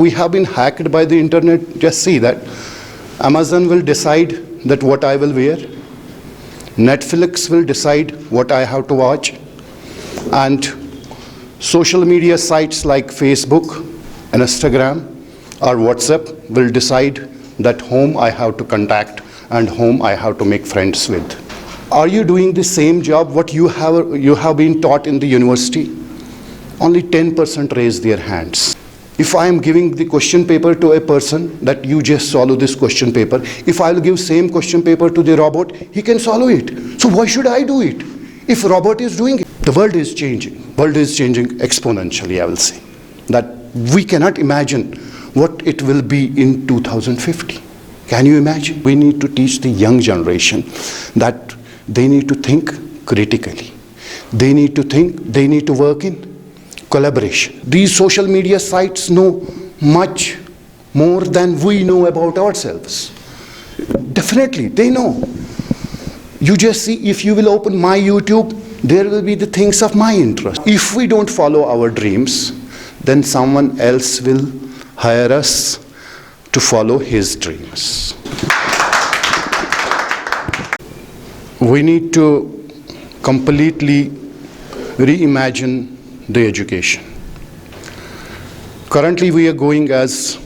We have been hacked by the internet. Just see that Amazon will decide that what I will wear. Netflix will decide what I have to watch. And social media sites like Facebook and Instagram or WhatsApp will decide that whom I have to contact and whom I have to make friends with. Are you doing the same job what you have been taught in the university? Only 10% raise their hands. If I am giving the question paper to a person that you just solve this question paper, if I will give same question paper to the robot, he can solve it. So why should I do it if robot is doing it? The world is changing. World is changing exponentially, I will say. That we cannot imagine what it will be in 2050. Can you imagine? We need to teach the young generation that they need to think critically. They need to think, they need to work in collaboration. These social media sites know much more than we know about ourselves. Definitely, they know. You just see, if you will open my YouTube, there will be the things of my interest. If we don't follow our dreams, then someone else will hire us to follow his dreams. We need to completely reimagine the education. Currently, we are going as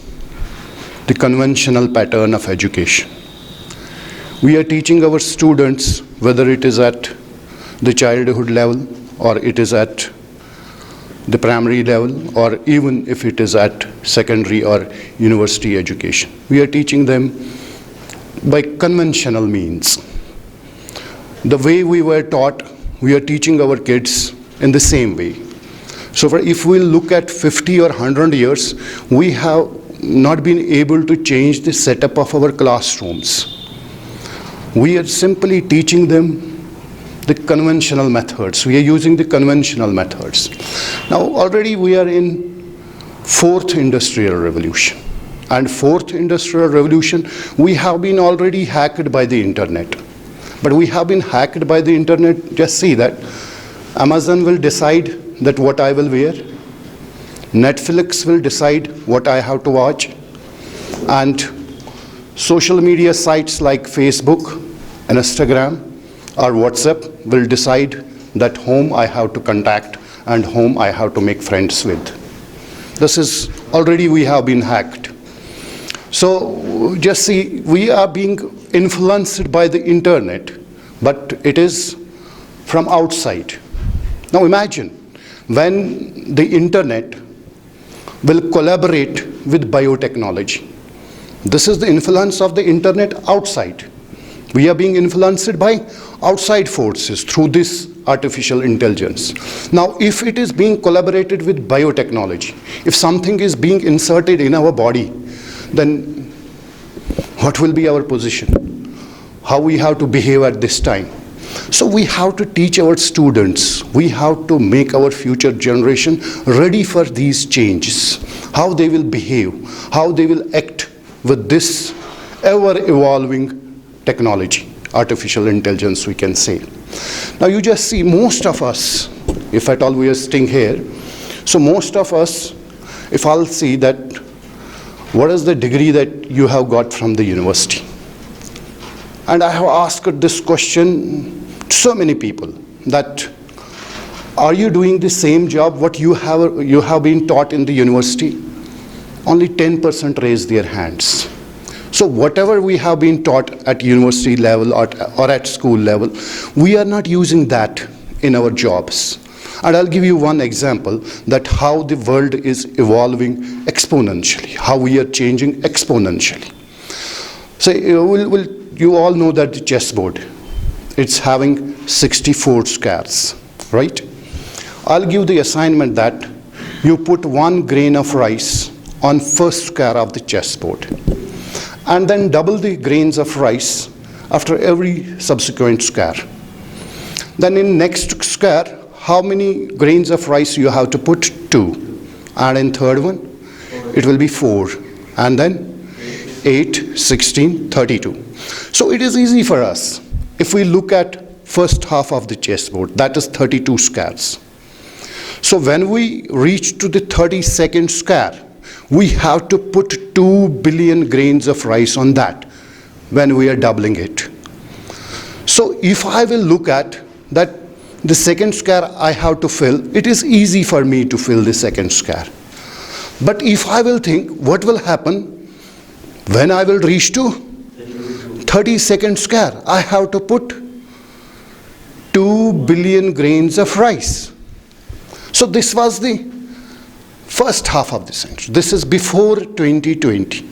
the conventional pattern of education. We are teaching our students, whether it is at the childhood level or it is at the primary level or even if it is at secondary or university education. We are teaching them by conventional means. The way we were taught, we are teaching our kids in the same way. So if we look at 50 or 100 years, we have not been able to change the setup of our classrooms. We are simply teaching them the conventional methods. We are using the conventional methods. Now already we are in fourth industrial revolution. And fourth industrial revolution, we have been already hacked by the internet. But we have been hacked by the internet. Just see that Amazon will decide that what I will wear. Netflix will decide what I have to watch. And social media sites like Facebook and Instagram or WhatsApp will decide that whom I have to contact and whom I have to make friends with. This is already we have been hacked. So just see, we are being influenced by the internet, but it is from outside. Now imagine when the internet will collaborate with biotechnology. This is the influence of the internet outside. We are being influenced by outside forces through this artificial intelligence. Now, if it is being collaborated with biotechnology, if something is being inserted in our body, then what will be our position? How we have to behave at this time? So we have to teach our students, we have to make our future generation ready for these changes, how they will behave, how they will act with this ever-evolving technology, artificial intelligence we can say. Now you just see most of us, if at all we are sitting here, so most of us, if I'll see that, what is the degree that you have got from the university? And I have asked this question to so many people, that are you doing the same job what you have been taught in the university? Only 10% raise their hands. So whatever we have been taught at university level or at school level, we are not using that in our jobs. And I'll give you one example that how the world is evolving exponentially, how we are changing exponentially. So you all know that the chessboard, it's having 64 squares, right? I'll give the assignment that you put 1 grain of rice on first square of the chessboard, and then double the grains of rice after every subsequent square. Then in next square, how many grains of rice you have to put? 2. And in third one, it will be 4. And then 8, 16, 32. So it is easy for us. If we look at first half of the chessboard, that is 32 squares. So when we reach to the 32nd square, we have to put 2 billion grains of rice on that when we are doubling it. So if I will look at that, the second square I have to fill, it is easy for me to fill the second square. But if I will think, what will happen when I will reach to 32nd square? I have to put 2 billion grains of rice. So this was the first half of the century. This is before 2020,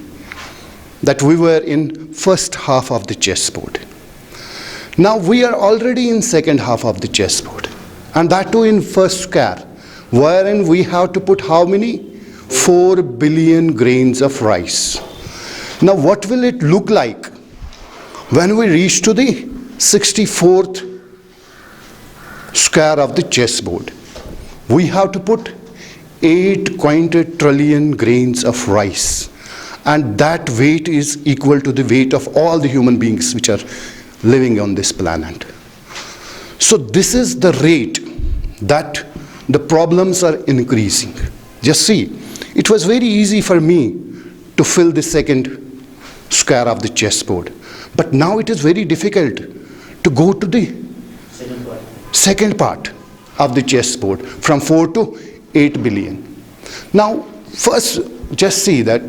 that we were in first half of the chessboard. Now we are already in second half of the chessboard, and that too in first square, wherein we have to put how many? 4 billion grains of rice. Now what will it look like when we reach to the 64th square of the chessboard? We have to put 8 quintillion grains of rice, and that weight is equal to the weight of all the human beings which are living on this planet. So this is the rate that the problems are increasing. Just see, it was very easy for me to fill the second square of the chessboard, but now it is very difficult to go to the second part of the chessboard from 4 to 8 billion. Now first just see that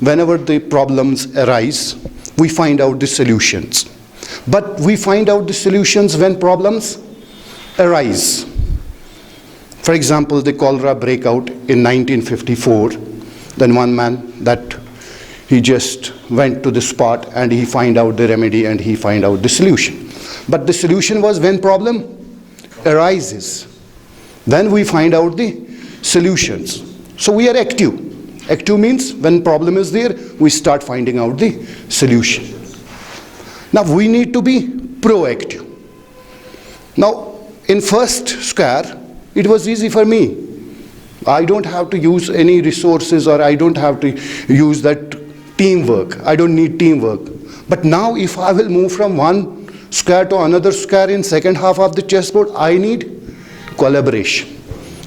whenever the problems arise, we find out the solutions. But we find out the solutions when problems arise. For example, the cholera breakout in 1954, then one man that he just went to the spot and he find out the remedy and he find out the solution. But the solution was when problem arises. Then we find out the solutions. So we are active. Active means when problem is there, we start finding out the solution. Now we need to be proactive. Now in first square, it was easy for me. I don't have to use any resources, or I don't have to use that teamwork. I don't need teamwork. But now if I will move from one square to another square in second half of the chessboard, I need collaboration.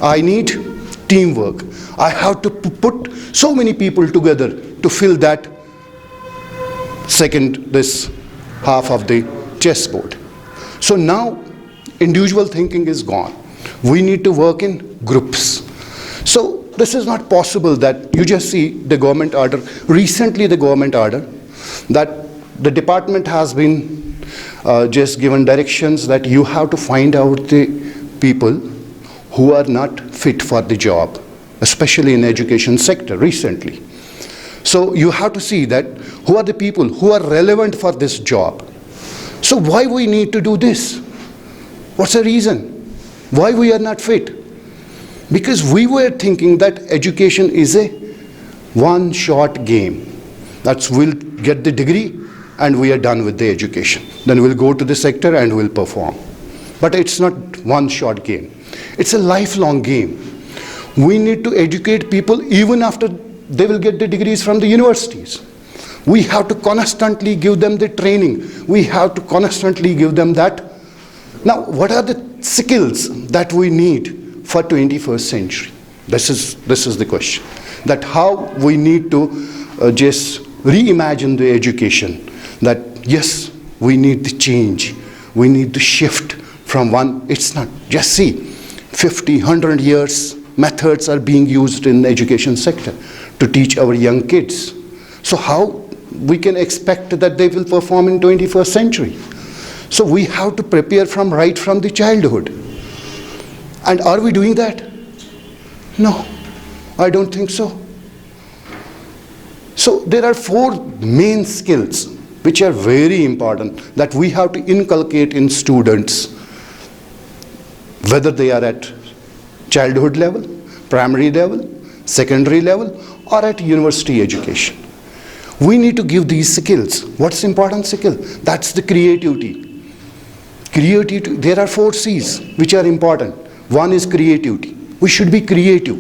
I need teamwork. I have to put so many people together to fill that this half of the chessboard. So now individual thinking is gone. We need to work in groups. So this is not possible that you just see the government order. Recently the government order that the department has been just given directions that you have to find out the people who are not fit for the job, especially in education sector recently. So you have to see that who are the people who are relevant for this job. So why we need to do this? What's the reason? Why we are not fit? Because we were thinking that education is a one-shot game. That's we'll get the degree and we are done with the education. Then we'll go to the sector and we'll perform. But it's not one-shot game. It's a lifelong game. We need to educate people even after they will get the degrees from the universities. We have to constantly give them the training. We have to constantly give them that. Now, what are the skills that we need for 21st century? This is the question. That how we need to just reimagine the education. That yes, we need the change. We need to shift from one. It's not, just see, 50, 100 years methods are being used in the education sector to teach our young kids. So how we can expect that they will perform in 21st century? So we have to prepare right from the childhood. And are we doing that? No, I don't think so. So there are 4 main skills which are very important that we have to inculcate in students, whether they are at childhood level, primary level, secondary level, or at university education. We need to give these skills. What's important skill? That's the creativity. Creativity, there are 4 C's which are important. One is creativity. We should be creative.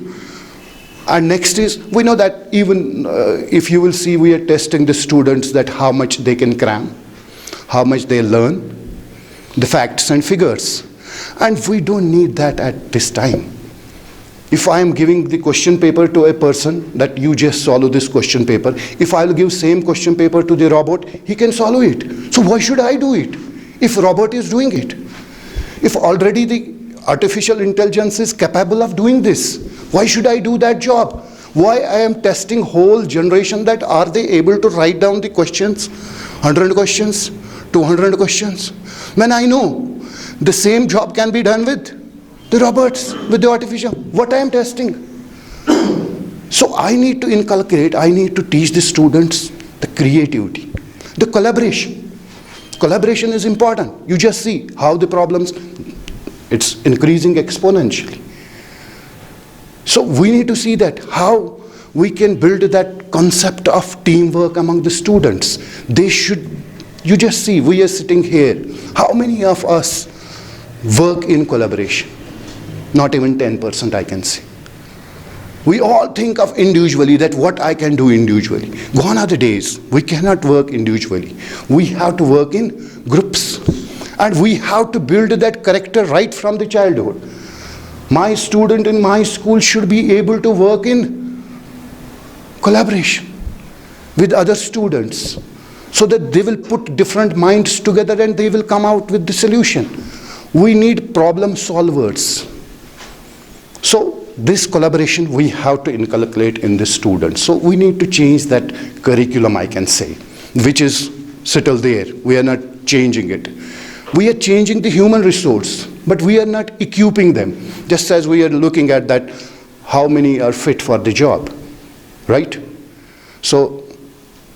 And next is, we know that even if you will see, we are testing the students that how much they can cram, how much they learn, the facts and figures. And we don't need that at this time. If I am giving the question paper to a person that you just solve this question paper, if I will give same question paper to the robot, he can solve it. So why should I do it if robot is doing it? If already the artificial intelligence is capable of doing this, why should I do that job? Why I am testing whole generation that are they able to write down the questions, 100 questions, 200 questions, when I know the same job can be done with the robots, with the artificial, what I am testing. So I need to inculcate, I need to teach the students the creativity, the collaboration. Collaboration is important. You just see how the problems, it's increasing exponentially. So we need to see that how we can build that concept of teamwork among the students. They should, you just see, we are sitting here. How many of us work in collaboration? Not even 10% I can say. We all think of individually that what I can do individually. Gone are the days. We cannot work individually. We have to work in groups. And we have to build that character right from the childhood. My student in my school should be able to work in collaboration with other students so that they will put different minds together and they will come out with the solution. We need problem solvers. So this collaboration we have to inculcate in the students. So we need to change that curriculum, I can say, which is settled there. We are not changing it. We are changing the human resource, but we are not equipping them. Just as we are looking at that, how many are fit for the job, right? So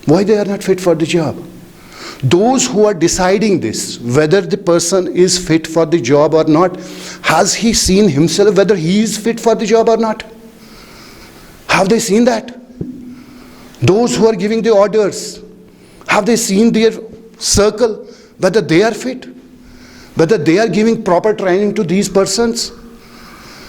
why they are not fit for the job? Those who are deciding this, whether the person is fit for the job or not, has he seen himself whether he is fit for the job or not? Have they seen that? Those who are giving the orders, have they seen their circle, whether they are fit? Whether they are giving proper training to these persons?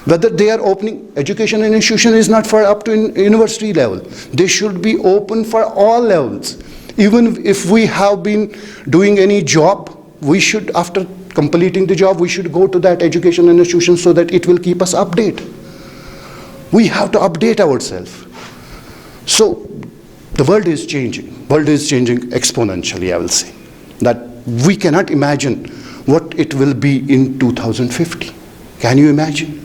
Whether they are opening, education institution is not for up to university level. They should be open for all levels. Even if we have been doing any job, we should, after completing the job, we should go to that education institution so that it will keep us updated. We have to update ourselves. So the world is changing. World is changing exponentially, I will say. That we cannot imagine what it will be in 2050. Can you imagine?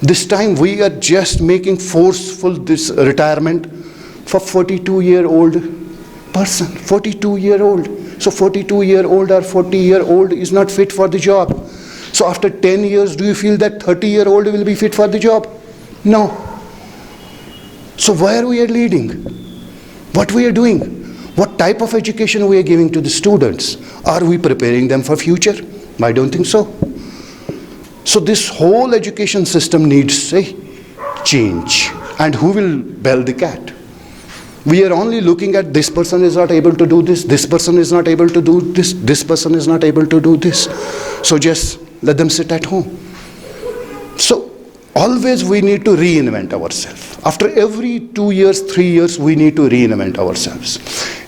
This time we are just making forceful this retirement for 42-year-old person, 42-year-old. So 42-year-old or 40-year-old is not fit for the job. So after 10 years, do you feel that 30-year-old will be fit for the job? No. So where we are leading? What we are doing? What type of education we are giving to the students? Are we preparing them for future? I don't think so. So this whole education system needs a change. And who will bell the cat? We are only looking at this person is not able to do this, this person is not able to do this, this person is not able to do this. So just let them sit at home. So always we need to reinvent ourselves. After every 2 years, 3 years, we need to reinvent ourselves.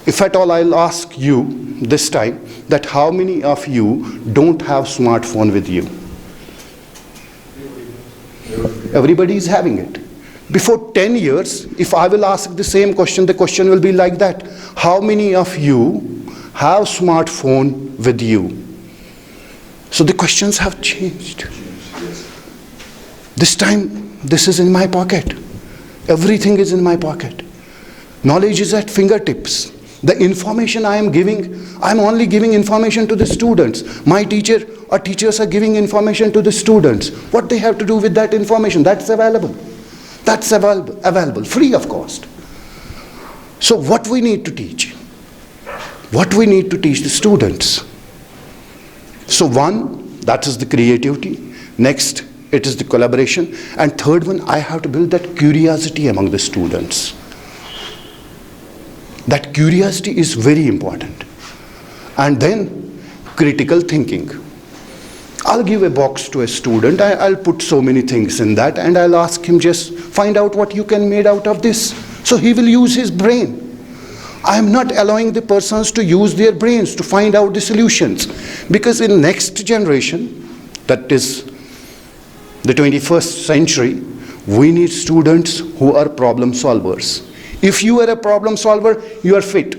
If at all I'll ask you this time that how many of you don't have smartphone with you? Everybody is having it. Before 10 years, if I will ask the same question, the question will be like that. How many of you have smartphone with you? So the questions have changed. This time, this is in my pocket. Everything is in my pocket. Knowledge is at fingertips. The information I am giving, I am only giving information to the students. My teacher or teachers are giving information to the students. What they have to do with that information, that's available. That's available, free of cost. So what we need to teach? What we need to teach the students? So one, that is the creativity. Next, it is the collaboration. And third one, I have to build that curiosity among the students. That curiosity is very important. And then critical thinking. I'll give a box to a student, I'll put so many things in that, and I'll ask him just find out what you can made out of this. So he will use his brain. I am not allowing the persons to use their brains to find out the solutions. Because in next generation, that is the 21st century, We need students who are problem solvers. If you are a problem solver, you are fit.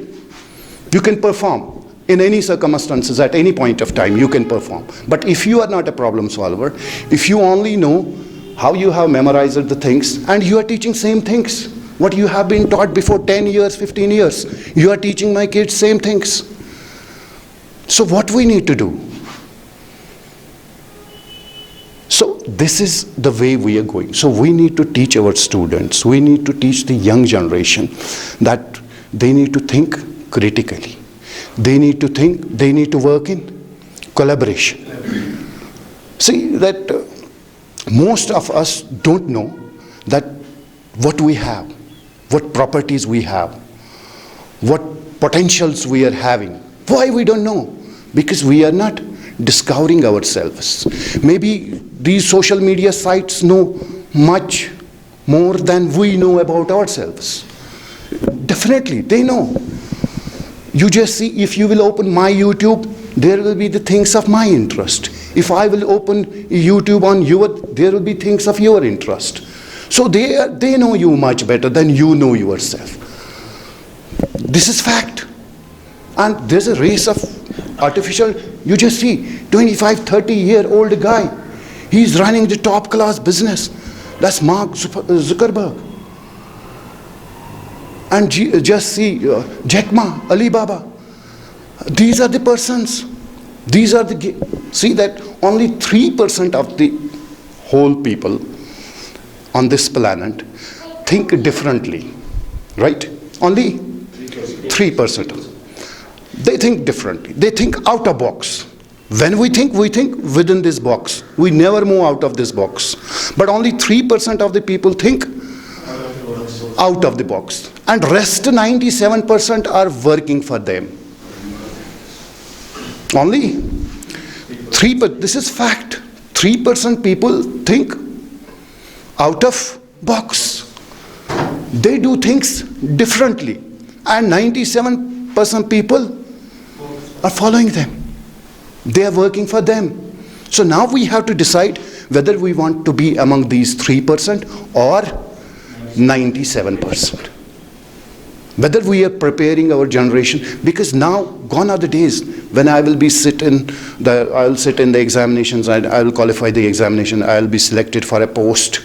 You can perform. In any circumstances, at any point of time, you can perform. But if you are not a problem solver, if you only know how you have memorized the things, and you are teaching same things, what you have been taught before 10 years, 15 years, you are teaching my kids same things. So what we need to do? So this is the way we are going. So we need to teach our students, we need to teach the young generation that they need to think critically. They need to think, they need to work in collaboration. See that most of us don't know that what we have, what properties we have, what potentials we are having. Why we don't know? Because we are not discovering ourselves. Maybe these social media sites know much more than we know about ourselves. Definitely, they know. You just see, if you will open my YouTube, there will be the things of my interest. If I will open YouTube on your, there will be things of your interest. So they know you much better than you know yourself. This is fact. And there's a race of artificial, you just see, 25, 30-year-old guy. He's running the top class business. That's Mark Zuckerberg. And just see Jack Ma, Alibaba. These are the persons. These are the, see that only 3% of the whole people on this planet think differently, right? Only 3%. They think differently. They think out of box. When we think within this box. We never move out of this box. But only 3% of the people think out of the box. And rest 97% are working for them. Only 3%, this is fact. 3% people think out of box. They do things differently. And 97% people are following them. They are working for them. So now we have to decide whether we want to be among these 3% or 97%. Whether we are preparing our generation, because now gone are the days when I will sit in the examinations and I will qualify the examination, I will be selected for a post.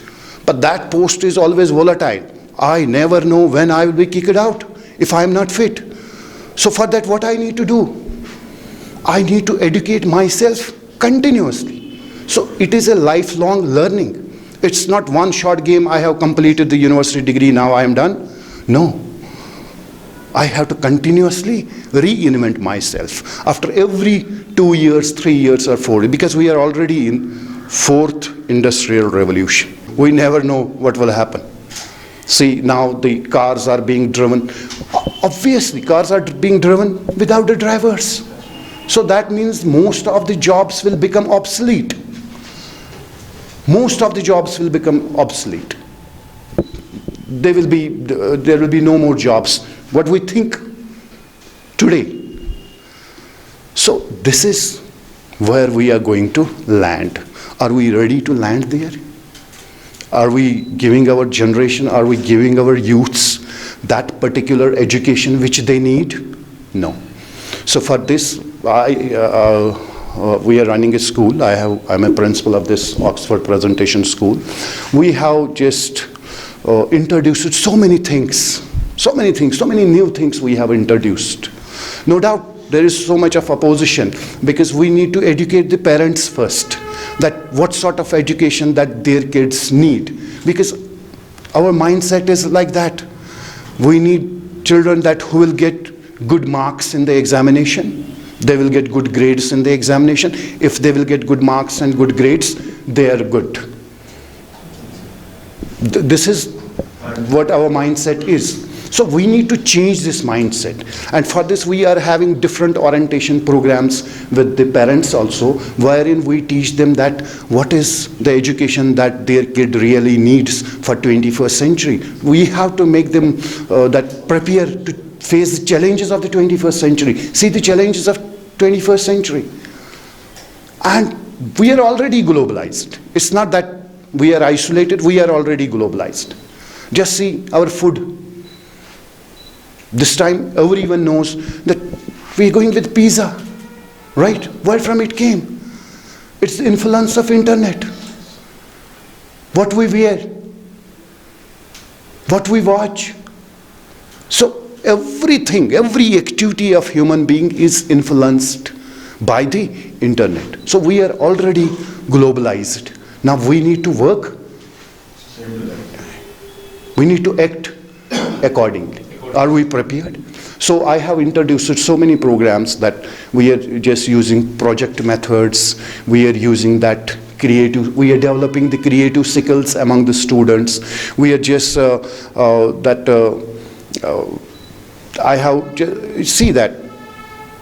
But that post is always volatile. I never know when I will be kicked out if I am not fit. So for that, what I need to do? I need to educate myself continuously. So it is a lifelong learning. It's not one short game, I have completed the university degree, now I am done. No. I have to continuously reinvent myself after every 2 years, 3 years or 4 years, because we are already in 4th industrial revolution. We never know what will happen. See, now the cars are being driven. Obviously, cars are being driven without the drivers. So that means most of the jobs will become obsolete. Most of the jobs will become obsolete. There will be no more jobs. What we think today. So this is where we are going to land. Are we ready to land there? Are we giving our generation, are we giving our youths that particular education which they need? No. So for this, we are running a school. I'm a principal of this Oxford Presentation School. We have just introduced so many things, so many new things we have introduced. No doubt there is so much of opposition because we need to educate the parents first, that what sort of education that their kids need. Because our mindset is like that. We need children who will get good marks in the examination. They will get good grades in the examination. If they will get good marks and good grades, they are good. This is what our mindset is. So we need to change this mindset. And for this we are having different orientation programs with the parents also, wherein we teach them that what is the education that their kid really needs for 21st century. We have to make them that prepare to face the challenges of the 21st century. See the challenges of 21st century. And we are already globalized. It's not that we are isolated, we are already globalized. Just see our food. This time everyone knows that we are going with pizza, right? Where from it came? It's the influence of internet. What we wear, what we watch. So everything, every activity of human being is influenced by the internet. So we are already globalized. Now we need to work. We need to act accordingly. Are we prepared? So I have introduced so many programs that we are just using project methods. We are using that creative, we are developing the creative skills among the students. We are just I have see that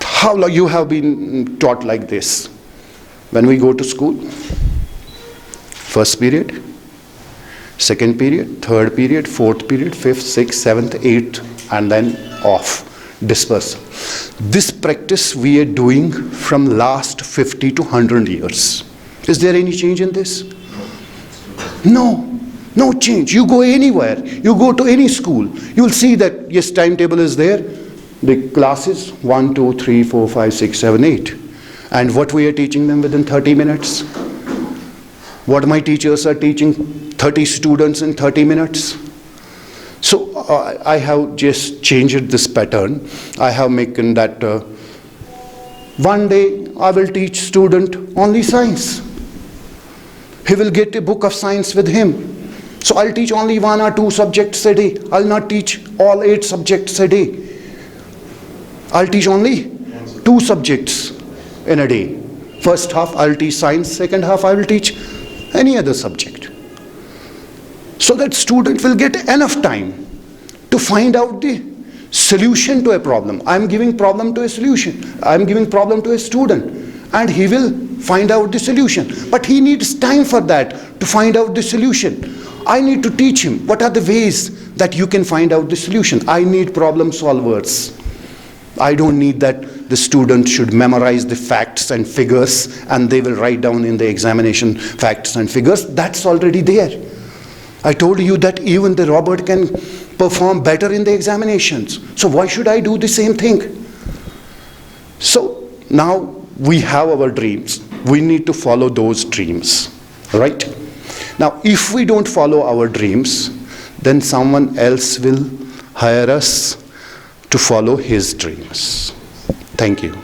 how long you have been taught like this. When we go to school, first period, second period, third period, fourth period, fifth, sixth, seventh, eighth, and then off, dispersal. This practice we are doing from last 50 to 100 years. Is there any change in this? No, no change. You go anywhere, you go to any school, you will see that yes, timetable is there. The classes 1, 2, 3, 4, 5, 6, 7, 8. And what we are teaching them within 30 minutes. What my teachers are teaching 30 students in 30 minutes. So I have just changed this pattern. I have made that one day I will teach student only science. He will get a book of science with him. So I'll teach only 1 or 2 subjects a day. I'll not teach all 8 subjects a day. I'll teach only 2 subjects in a day. First half I'll teach science, second half I will teach any other subject. So that student will get enough time to find out the solution to a problem. I'm giving problem to a solution. I'm giving problem to a student, and he will find out the solution. But he needs time for that to find out the solution. I need to teach him what are the ways that you can find out the solution. I need problem solvers. I don't need that the student should memorize the facts and figures and they will write down in the examination facts and figures. That's already there. I told you that even the robot can perform better in the examinations. So why should I do the same thing? So now we have our dreams. We need to follow those dreams, right? Now if we don't follow our dreams, then someone else will hire us to follow his dreams. Thank you.